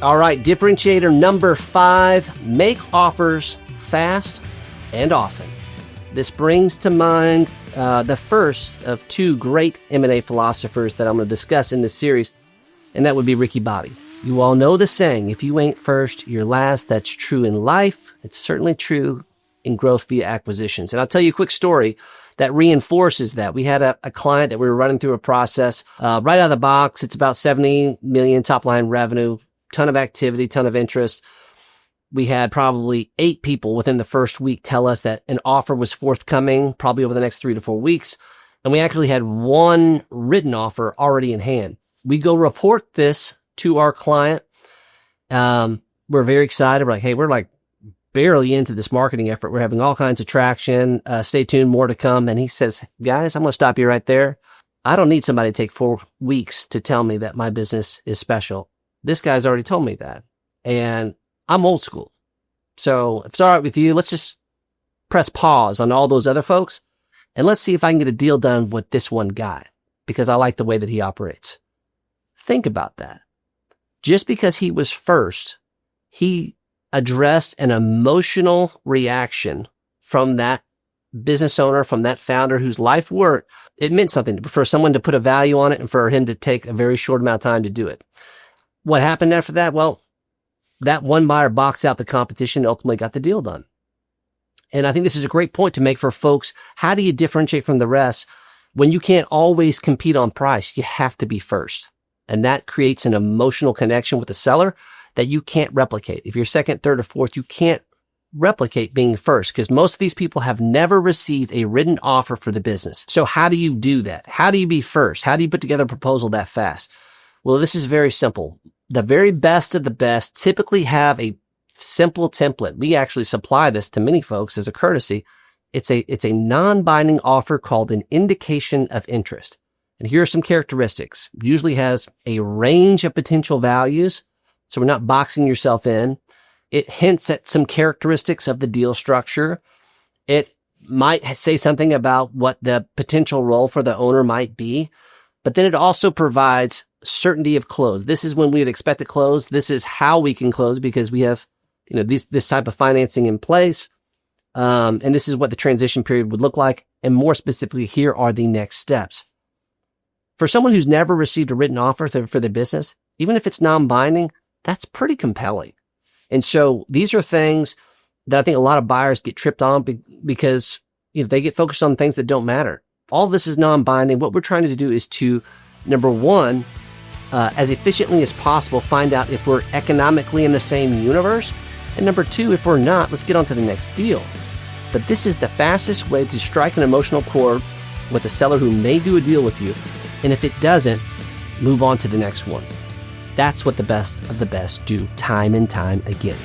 All right, differentiator number 5, make offers fast and often. This brings to mind the first of 2 great M&A philosophers that I'm going to discuss in this series, and that would be Ricky Bobby. You all know the saying, if you ain't first, you're last. That's true in life. It's certainly true in growth via acquisitions. And I'll tell you a quick story that reinforces that. We had a client that we were running through a process right out of the box. It's about 70 million top line revenue, ton of activity, ton of interest. We had probably 8 people within the first week tell us that an offer was forthcoming, probably over the next 3 to 4 weeks. And we actually had 1 written offer already in hand. We go report this to our client. We're very excited. We're like, hey, we're like barely into this marketing effort. We're having all kinds of traction. Stay tuned, more to come. And he says, guys, I'm going to stop you right there. I don't need somebody to take 4 weeks to tell me that my business is special. This guy's already told me that. And I'm old school. So if it's all right with you, let's just press pause on all those other folks. And let's see if I can get a deal done with this one guy, because I like the way that he operates. Think about that. Just because he was first, he addressed an emotional reaction from that business owner, from that founder whose life work, it meant something for someone to put a value on it and for him to take a very short amount of time to do it. What happened after that? Well, that one buyer boxed out the competition and ultimately got the deal done. And I think this is a great point to make for folks. How do you differentiate from the rest when you can't always compete on price? You have to be first. And that creates an emotional connection with the seller that you can't replicate. If you're second, third, or fourth, you can't replicate being first, because most of these people have never received a written offer for the business. So how do you do that? How do you be first? How do you put together a proposal that fast? Well, this is very simple. The very best of the best typically have a simple template. We actually supply this to many folks as a courtesy. It's a non-binding offer called an indication of interest. And here are some characteristics. It usually has a range of potential values, so we're not boxing yourself in. It hints at some characteristics of the deal structure. It might say something about what the potential role for the owner might be, but then it also provides certainty of close. This is when we would expect to close. This is how we can close because we have, this type of financing in place. And this is what the transition period would look like. And more specifically, here are the next steps. For someone who's never received a written offer for their business, even if it's non-binding, that's pretty compelling. And so these are things that I think a lot of buyers get tripped on because they get focused on things that don't matter. All this is non-binding. What we're trying to do is to, number one, as efficiently as possible, find out if we're economically in the same universe. And number 2, if we're not, let's get on to the next deal. But this is the fastest way to strike an emotional chord with a seller who may do a deal with you. And if it doesn't, move on to the next one. That's what the best of the best do time and time again.